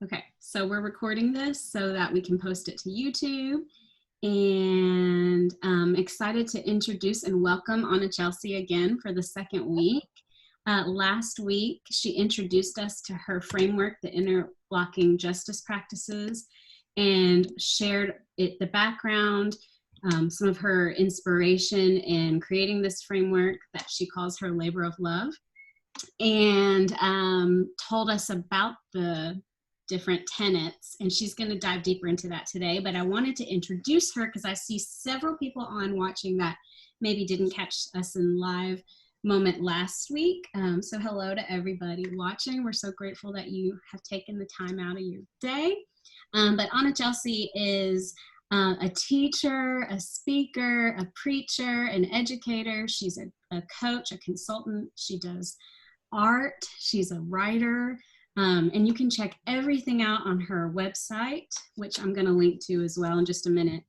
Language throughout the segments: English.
Okay, so we're recording this so that we can post it to YouTube. And I'm excited to introduce and welcome AnaYelsi again for the second week. Last week, she introduced us to her framework, the Interlocking Justice Practices, and shared the background, some of her inspiration in creating this framework that she calls her labor of love, and told us about the different tenets, and she's going to dive deeper into that today. But I wanted to introduce her because I see several people on watching that maybe didn't catch us in live moment last week. So hello to everybody watching. We're so grateful that you have taken the time out of your day. But AnaYelsi is a teacher, a speaker, a preacher, an educator. She's a coach, a consultant. She does art. She's a writer. And you can check everything out on her website, which I'm going to link to as well in just a minute.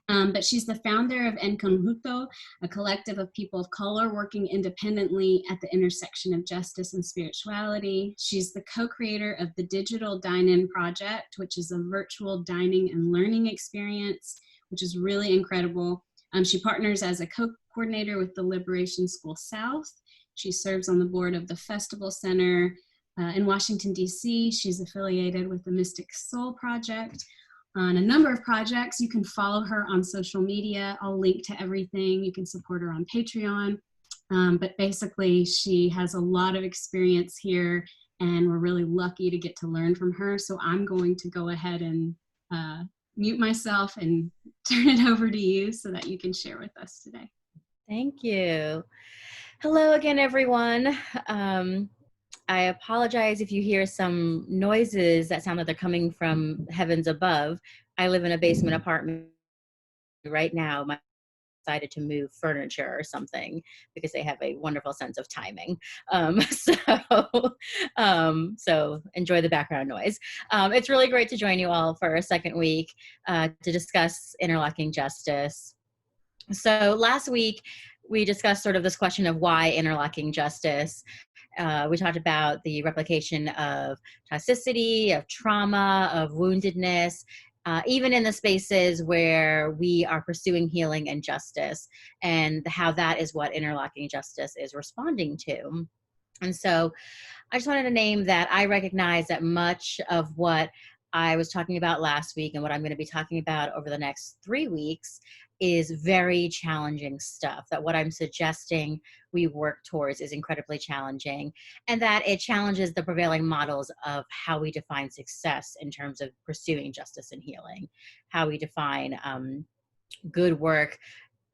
But she's the founder of En Conjunto, a collective of people of color working independently at the intersection of justice and spirituality. She's the co-creator of the Digital Dine-In Project, which is a virtual dining and learning experience, which is really incredible. She partners as a co-coordinator with the Liberation School South. She serves on the board of the Festival Center in Washington, D.C. She's affiliated with the Mystic Soul Project on a number of projects. You can follow her on social media. I'll link to everything. You can support her on Patreon. But basically, she has a lot of experience here, and we're really lucky to get to learn from her. So I'm going to go ahead and mute myself and turn it over to you so that you can share with us today. Thank you. Hello again, everyone. I apologize if you hear some noises that sound like they're coming from heavens above. I live in a basement apartment right now. I decided to move furniture or something because they have a wonderful sense of timing. So enjoy the background noise. It's really great to join you all for a second week to discuss interlocking justice. So last week, we discussed sort of this question of why interlocking justice. We talked about the replication of toxicity, of trauma, of woundedness, even in the spaces where we are pursuing healing and justice, and how that is what interlocking justice is responding to. And so I just wanted to name that I recognize that much of what I was talking about last week and what I'm going to be talking about over the next 3 weeks is very challenging stuff, that what I'm suggesting we work towards is incredibly challenging, and that it challenges the prevailing models of how we define success in terms of pursuing justice and healing, how we define good work,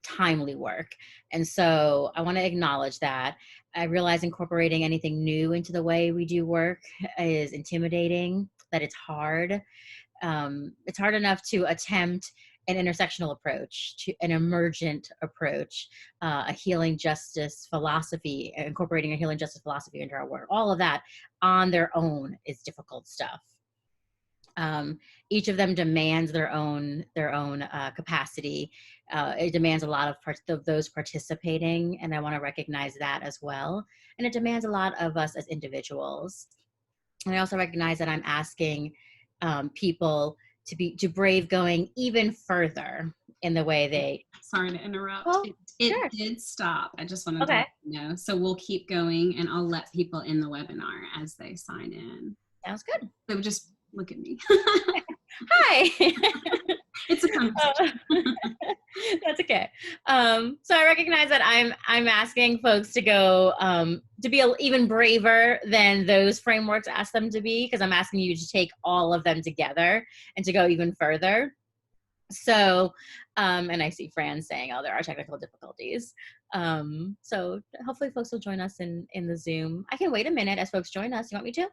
timely work. And so I want to acknowledge that. I realize incorporating anything new into the way we do work is intimidating, that it's hard. It's hard enough to attempt an intersectional approach, to an emergent approach, a healing justice philosophy, incorporating a healing justice philosophy into our work. All of that on their own is difficult stuff. Each of them demands their own capacity. It demands a lot of those participating, and I want to recognize that as well. And it demands a lot of us as individuals. And I also recognize that I'm asking people to brave going even further in the way they. Sorry to interrupt. Oh, it sure. did stop. I just wanted to let you know. So we'll keep going, and I'll let people in the webinar as they sign in. Sounds good. So just look at me. Hi. It's a conversation. That's okay. So I recognize that I'm asking folks to go to be even braver than those frameworks ask them to be, because I'm asking you to take all of them together and to go even further. So, and I see Fran saying, "Oh, there are technical difficulties." So hopefully folks will join us in the Zoom. I can wait a minute as folks join us. You want me to?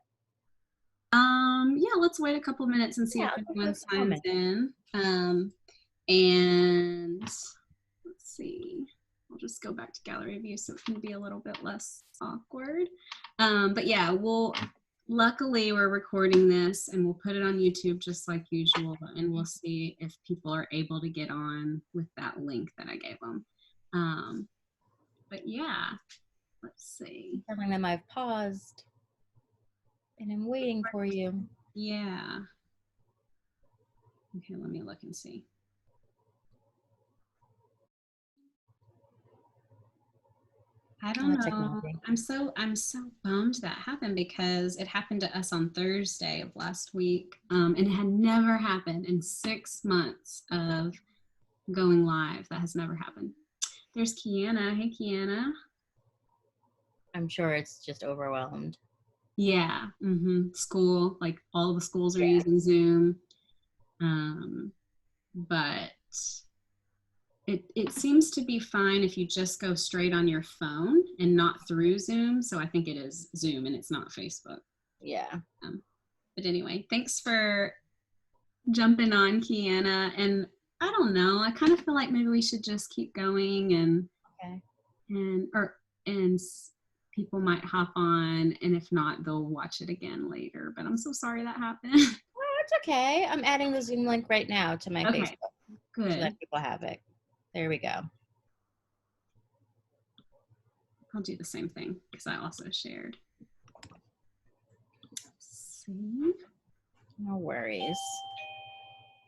Yeah, let's wait a couple minutes and see if anyone signs in. And let's see, I'll just go back to gallery view so it can be a little bit less awkward. But yeah, luckily we're recording this and we'll put it on YouTube just like usual, and we'll see if people are able to get on with that link that I gave them. But yeah, let's see. Telling them I've paused and I'm waiting for you. Yeah. Okay, let me look and see. I don't know. Technology. I'm so bummed that happened because it happened to us on Thursday of last week. And it had never happened in 6 months of going live. That has never happened. There's Kiana. Hey, Kiana. I'm sure it's just overwhelmed. Yeah. School, like all the schools are Yeah. using Zoom. But it seems to be fine if you just go straight on your phone and not through Zoom. So I think it is Zoom and it's not Facebook. Yeah. But anyway, thanks for jumping on, Kiana. And I don't know, I kind of feel like maybe we should just keep going Okay. and people might hop on, and if not, they'll watch it again later. But I'm so sorry that happened. Oh, it's okay. I'm adding the Zoom link right now to my Okay, Facebook good. so that people have it. There we go. I'll do the same thing because I also shared. See? No worries.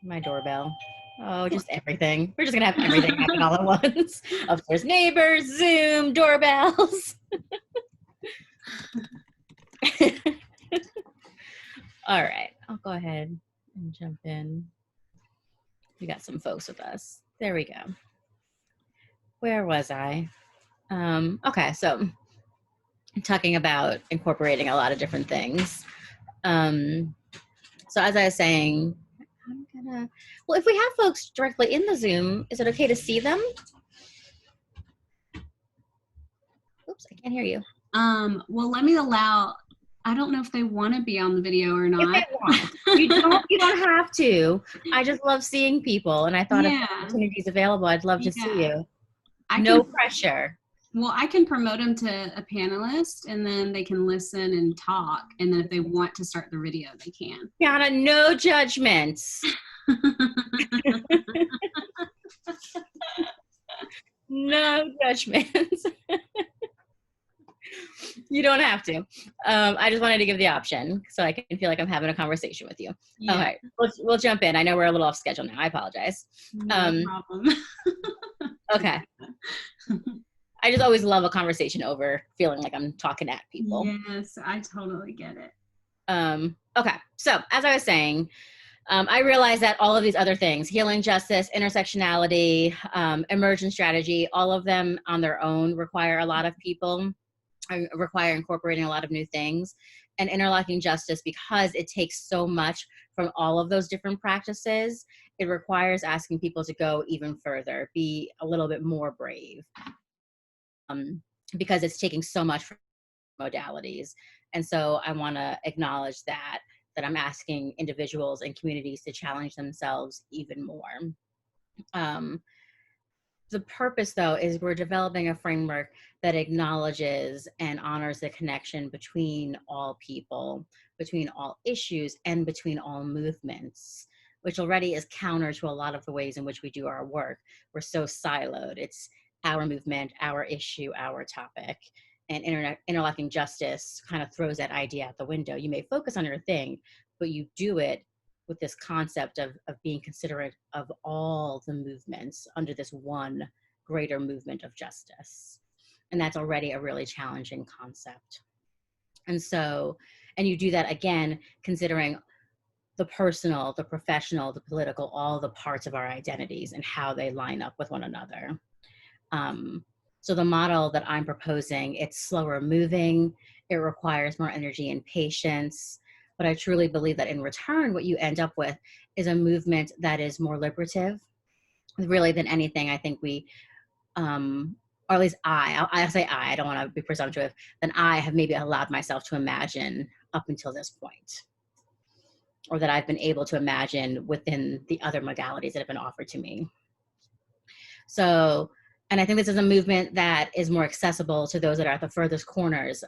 My doorbell. Oh, just everything. We're just gonna have everything happen all at once. Upstairs neighbors, Zoom, doorbells. All right, I'll go ahead and jump in. We got some folks with us. There we go. Where was I? Okay, so talking about incorporating a lot of different things. So as I was saying, well, if we have folks directly in the Zoom, is it okay to see them? Oops, I can't hear you. Well, let me allow, I don't know if they want to be on the video or not. If they want. You don't have to. I just love seeing people, and I thought if the opportunity is available, I'd love to see you. No pressure. Well, I can promote them to a panelist, and then they can listen and talk. And then if they want to start the video, they can. Kiana, no judgments. No judgments. You don't have to. I just wanted to give the option so I can feel like I'm having a conversation with you. Yeah. Okay, we'll jump in. I know we're a little off schedule now. I apologize. No problem. Okay. I just always love a conversation over feeling like I'm talking at people. Yes, I totally get it. Okay, so as I was saying, I realized that all of these other things, healing justice, intersectionality, emergent strategy, all of them on their own require a lot of people, require incorporating a lot of new things. And interlocking justice, because it takes so much from all of those different practices, it requires asking people to go even further, be a little bit more brave. Because it's taking so much from modalities. And so I want to acknowledge that I'm asking individuals and communities to challenge themselves even more. The purpose, though, is we're developing a framework that acknowledges and honors the connection between all people, between all issues, and between all movements, which already is counter to a lot of the ways in which we do our work. We're so siloed. It's our movement, our issue, our topic. And interlocking justice kind of throws that idea out the window. You may focus on your thing, but you do it with this concept of being considerate of all the movements under this one greater movement of justice. And that's already a really challenging concept. And so, and you do that again, considering the personal, the professional, the political, all the parts of our identities and how they line up with one another. So the model that I'm proposing, it's slower moving, it requires more energy and patience, but I truly believe that in return, what you end up with is a movement that is more liberative, really than anything. I think we, or at least I say I don't want to be presumptuous, than I have maybe allowed myself to imagine up until this point, or that I've been able to imagine within the other modalities that have been offered to me. So, and I think this is a movement that is more accessible to those that are at the furthest corners,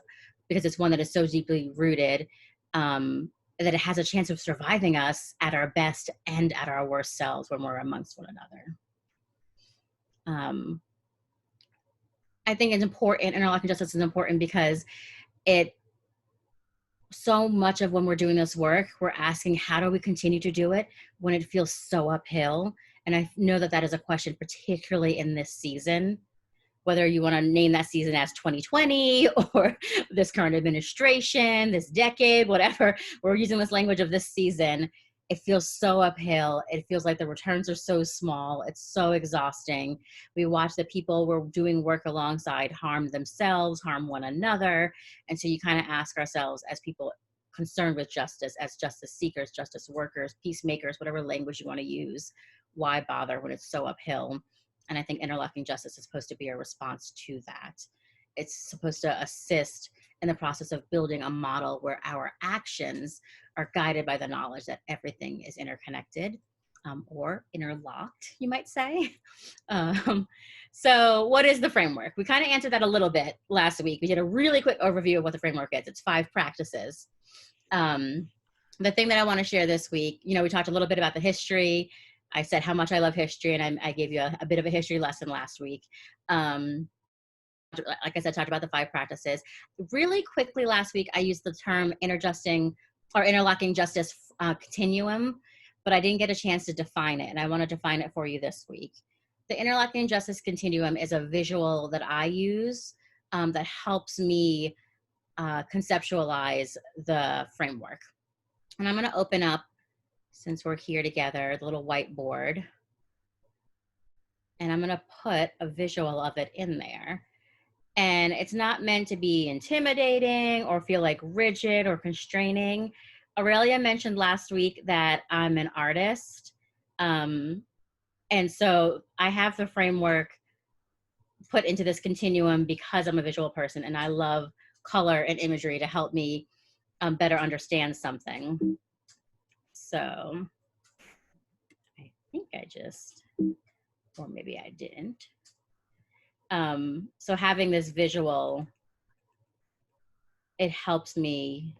because it's one that is so deeply rooted that it has a chance of surviving us at our best and at our worst selves when we're amongst one another. I think it's important, interlocking justice is important because it so much of when we're doing this work, we're asking, how do we continue to do it when it feels so uphill? And I know that that is a question, particularly in this season, whether you want to name that season as 2020 or this current administration, this decade, whatever. We're using this language of this season. It feels so uphill. It feels like the returns are so small. It's so exhausting. We watch the people we're doing work alongside harm themselves, harm one another. And so you kind of ask ourselves, as people concerned with justice, as justice seekers, justice workers, peacemakers, whatever language you want to use, why bother when it's so uphill? And I think interlocking justice is supposed to be a response to that. It's supposed to assist in the process of building a model where our actions are guided by the knowledge that everything is interconnected, or interlocked, you might say. So what is the framework? We kind of answered that a little bit last week. We did a really quick overview of what the framework is. It's 5 practices. The thing that I want to share this week, we talked a little bit about the history. I said how much I love history, and I gave you a bit of a history lesson last week. Like I said, talked about the 5 practices. Really quickly last week, I used the term interlocking justice continuum, but I didn't get a chance to define it, and I want to define it for you this week. The interlocking justice continuum is a visual that I use that helps me conceptualize the framework. And I'm going to open up, since we're here together, the little whiteboard, and I'm going to put a visual of it in there. And it's not meant to be intimidating or feel like rigid or constraining. Aurelia mentioned last week that I'm an artist. And so I have the framework put into this continuum because I'm a visual person and I love color and imagery to help me better understand something. So I think I just, or maybe I didn't. So having this visual, it helps me,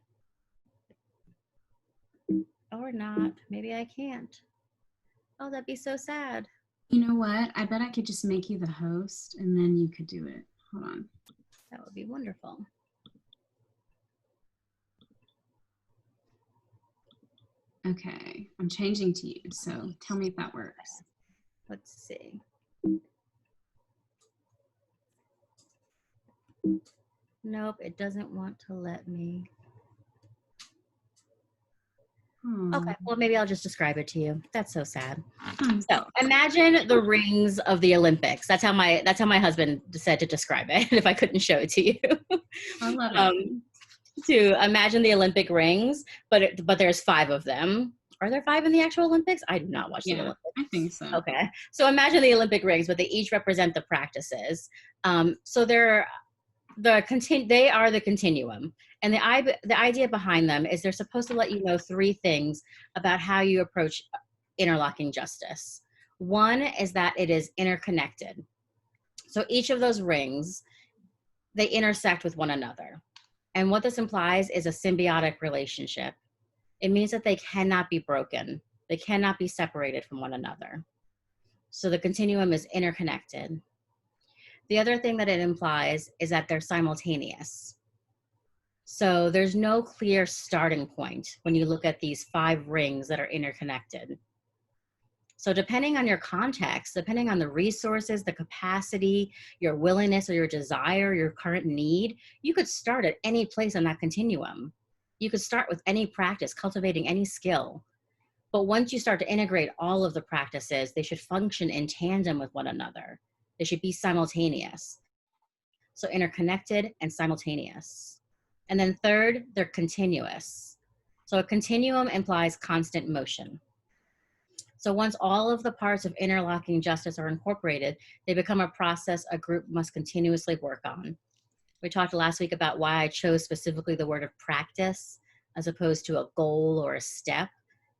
or not, maybe I can't. Oh, that'd be so sad. You know what? I bet I could just make you the host and then you could do it. Hold on. That would be wonderful. Okay, I'm changing to you, so tell me if that works. Let's see. Nope, it doesn't want to let me. Okay, well, maybe I'll just describe it to you. That's so sad. So imagine the rings of the Olympics. That's how my husband said to describe it, if I couldn't show it to you. I love it. To imagine the Olympic rings, but there's 5 of them. Are there 5 in the actual Olympics? I do not watch the Olympics. I think so. Okay, so imagine the Olympic rings, but they each represent the practices. So they are the continuum, and the idea behind them is they're supposed to let you know 3 things about how you approach interlocking justice. One is that it is interconnected. So each of those rings, they intersect with one another. And what this implies is a symbiotic relationship. It means that they cannot be broken. They cannot be separated from one another. So the continuum is interconnected. The other thing that it implies is that they're simultaneous. So there's no clear starting point when you look at these 5 rings that are interconnected. So depending on your context, depending on the resources, the capacity, your willingness or your desire, your current need, you could start at any place on that continuum. You could start with any practice, cultivating any skill. But once you start to integrate all of the practices, they should function in tandem with one another. They should be simultaneous. So interconnected and simultaneous. And then third, they're continuous. So a continuum implies constant motion. So once all of the parts of interlocking justice are incorporated, they become a process a group must continuously work on. We talked last week about why I chose specifically the word of practice as opposed to a goal or a step,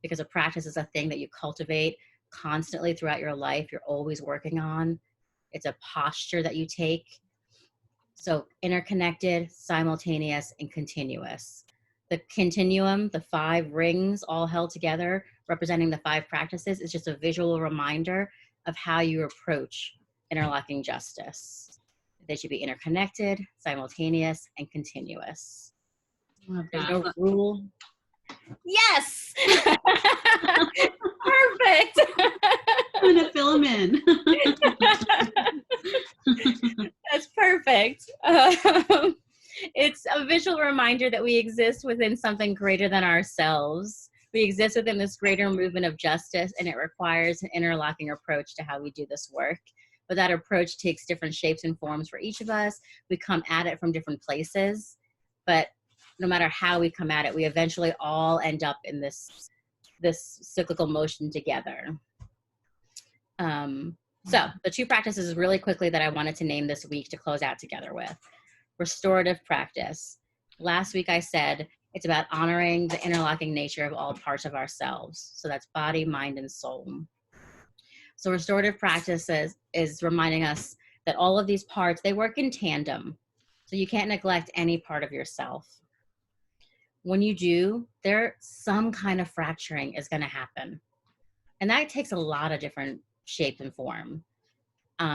because a practice is a thing that you cultivate constantly throughout your life. You're always working on. It's a posture that you take. So interconnected, simultaneous, and continuous. The continuum, the 5 rings all held together, representing the 5 practices, is just a visual reminder of how you approach interlocking justice. They should be interconnected, simultaneous, and continuous. Love There's that. no rule. Yes. Perfect. I'm gonna fill them in. That's perfect. It's a visual reminder that we exist within something greater than ourselves. We exist within this greater movement of justice, and it requires an interlocking approach to how we do this work. But that approach takes different shapes and forms for each of us. We come at it from different places, but no matter how we come at it, we eventually all end up in this cyclical motion together. So the 2 practices really quickly that I wanted to name this week to close out together with. Restorative practice. Last week I said it's about honoring the interlocking nature of all parts of ourselves. So that's body, mind, and soul. So restorative practice is reminding us that all of these parts, they work in tandem. So you can't neglect any part of yourself. When you do, some kind of fracturing is going to happen. And that takes a lot of different shape and form.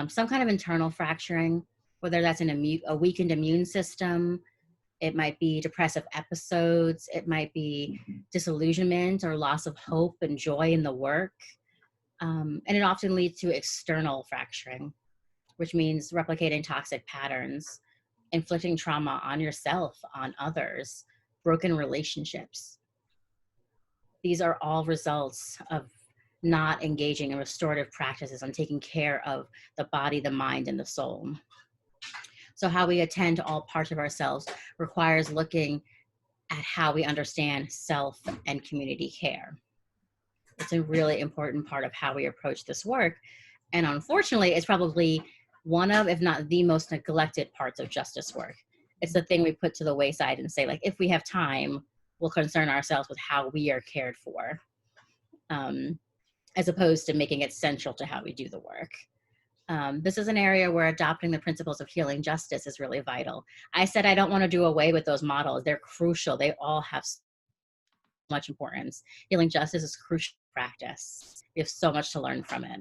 Some kind of internal fracturing, whether that's in a weakened immune system, it might be depressive episodes, it might be disillusionment or loss of hope and joy in the work. And it often leads to external fracturing, which means replicating toxic patterns, inflicting trauma on yourself, on others, broken relationships. These are all results of not engaging in restorative practices on taking care of the body, the mind, and the soul. So how we attend to all parts of ourselves requires looking at how we understand self and community care. It's a really important part of how we approach this work. And unfortunately, it's probably one of, if not the most neglected parts of justice work. It's the thing we put to the wayside and say, like, if we have time, we'll concern ourselves with how we are cared for, as opposed to making it central to how we do the work. This is an area where adopting the principles of healing justice is really vital. I said I don't want to do away with those models. They're crucial. They all have so much importance. Healing justice is crucial practice. We have so much to learn from it.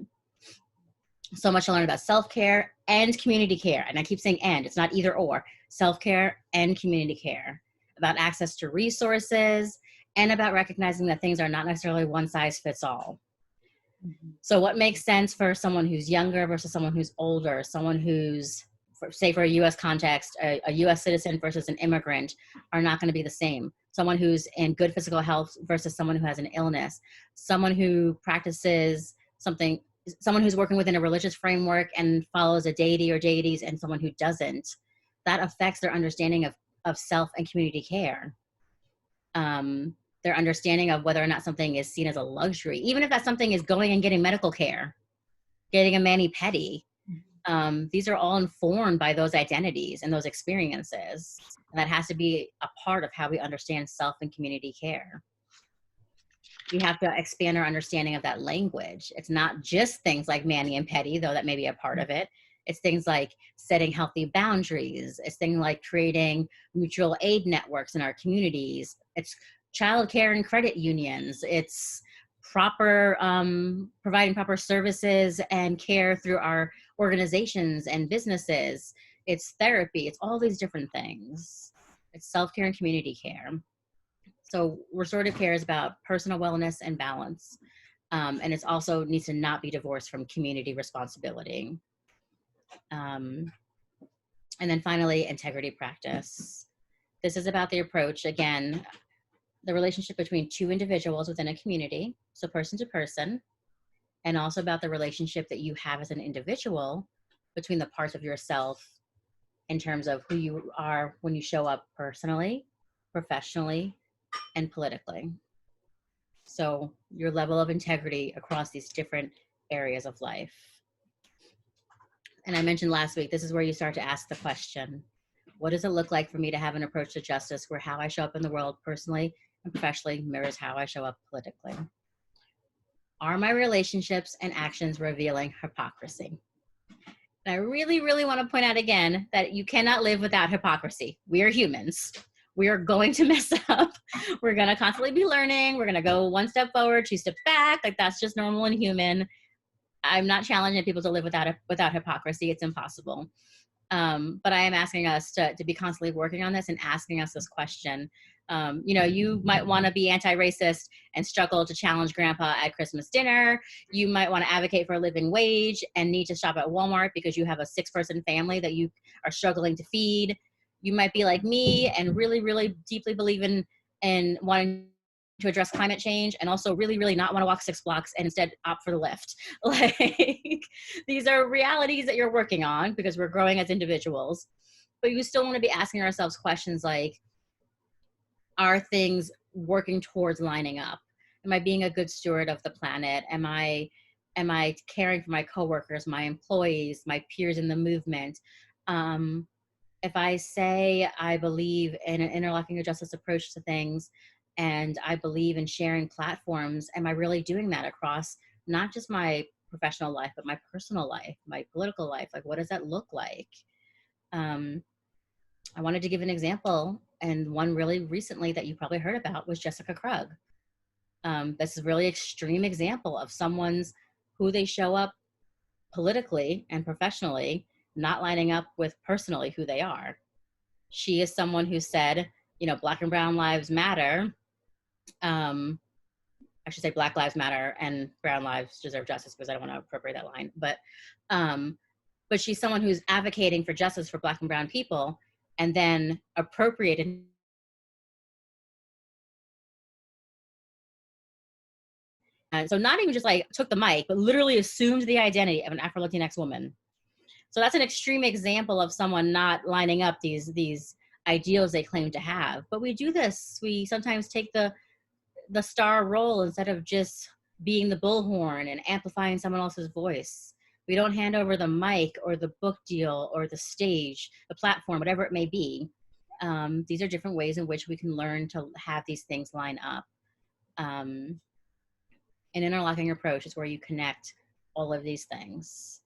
So much to learn about self-care and community care. And I keep saying and, it's not either or. Self-care and community care. About access to resources and about recognizing that things are not necessarily one size fits all. So what makes sense for someone who's younger versus someone who's older, someone who's, say for a US context, a US citizen versus an immigrant are not going to be the same. Someone who's in good physical health versus someone who has an illness, someone who practices something, someone who's working within a religious framework and follows a deity or deities and someone who doesn't, that affects their understanding of self and community care. Their understanding of whether or not something is seen as a luxury, even if that something is going and getting medical care, getting a mani-pedi. These are all informed by those identities and those experiences. And that has to be a part of how we understand self and community care. We have to expand our understanding of that language. It's not just things like mani and pedi, though that may be a part of it. It's things like setting healthy boundaries. It's things like creating mutual aid networks in our communities. It's childcare and credit unions. It's proper providing proper services and care through our organizations and businesses. It's therapy. It's all these different things. It's self-care and community care. So restorative care is about personal wellness and balance. And it's also needs to not be divorced from community responsibility. And then finally, integrity practice. This is about the approach, again, the relationship between 2 individuals within a community, so person to person, and also about the relationship that you have as an individual between the parts of yourself in terms of who you are when you show up personally, professionally, and politically. So your level of integrity across these different areas of life. And I mentioned last week, this is where you start to ask the question, what does it look like for me to have an approach to justice where how I show up in the world personally and professionally mirrors how I show up politically? Are my relationships and actions revealing hypocrisy? And I really, really want to point out again that you cannot live without hypocrisy. We are humans. We are going to mess up. We're going to constantly be learning. We're going to go 1 step forward, 2 steps back. Like that's just normal and human. I'm not challenging people to live without hypocrisy. It's impossible. But I am asking us to be constantly working on this and asking us this question You might want to be anti-racist and struggle to challenge grandpa at Christmas dinner. You might want to advocate for a living wage and need to shop at Walmart because you have a 6-person family that you are struggling to feed. You might be like me and really, really deeply believe in wanting to address climate change and also really, really not want to walk 6 blocks and instead opt for the lift. Like, these are realities that you're working on because we're growing as individuals, but you still want to be asking ourselves questions like, are things working towards lining up? Am I being a good steward of the planet? Am I caring for my coworkers, my employees, my peers in the movement? If I say I believe in an interlocking justice approach to things and I believe in sharing platforms, am I really doing that across not just my professional life, but my personal life, my political life? Like, what does that look like? I wanted to give an example, and one really recently that you probably heard about was Jessica Krug. This is a really extreme example of someone's who they show up politically and professionally not lining up with personally who they are. She is someone who said, Black and brown lives matter. I should say Black lives matter and brown lives deserve justice because I don't want to appropriate that line. But she's someone who's advocating for justice for Black and brown people and then appropriated so not even just like took the mic, but literally assumed the identity of an Afro-Latinx woman. So that's an extreme example of someone not lining up these ideals they claim to have. But we do this. We sometimes take the star role instead of just being the bullhorn and amplifying someone else's voice. We don't hand over the mic or the book deal or the stage, the platform, whatever it may be. These are different ways in which we can learn to have these things line up. An interlocking approach is where you connect all of these things.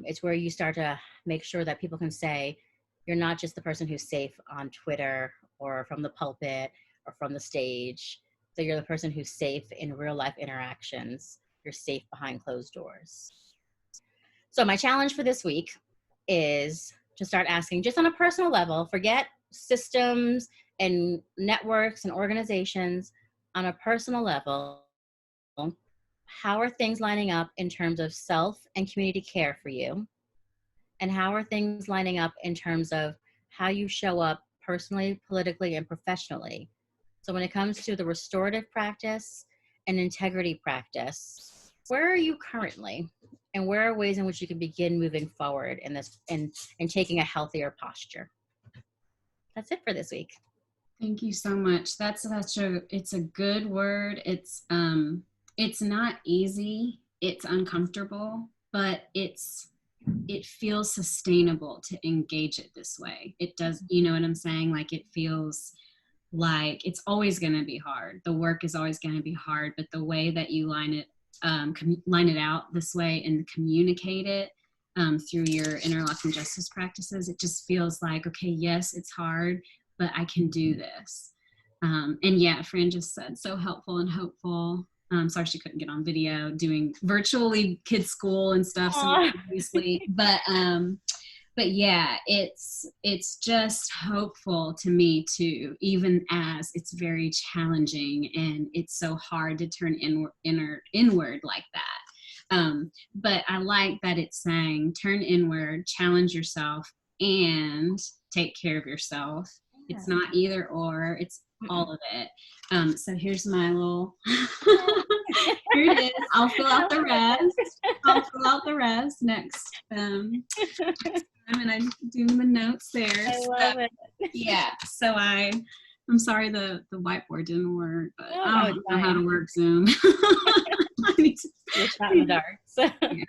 It's where you start to make sure that people can say, you're not just the person who's safe on Twitter or from the pulpit or from the stage. So you're the person who's safe in real life interactions. You're safe behind closed doors. So my challenge for this week is to start asking, just on a personal level, forget systems and networks and organizations. On a personal level, how are things lining up in terms of self and community care for you? And how are things lining up in terms of how you show up personally, politically, and professionally? So when it comes to the restorative practice and integrity practice, where are you currently? And where are ways in which you can begin moving forward in this and taking a healthier posture? That's it for this week. Thank you so much. It's a good word. It's not easy. It's uncomfortable, but it feels sustainable to engage it this way. It does, you know what I'm saying? Like, it feels like it's always going to be hard. The work is always going to be hard, but the way that you line it out this way and communicate it through your interlocking justice practices, it just feels like, okay, yes, it's hard, but I can do this. And yeah, Fran just said so helpful and hopeful. Sorry she couldn't get on video doing virtually kids school and stuff. So obviously, but yeah, it's just hopeful to me too, even as it's very challenging and it's so hard to turn inward like that. But I like that it's saying turn inward, challenge yourself, and take care of yourself. Yeah. It's not either or, it's all of it. So here's my little, here it is. I'll fill out the rest next time, and I do the notes there. I love it. Yeah, so I'm sorry the whiteboard didn't work, but I don't know how to work Zoom. You're shot in the dark. So. Yeah.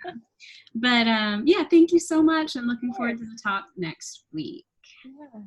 But yeah, thank you so much. I'm looking forward to the talk next week. Yeah.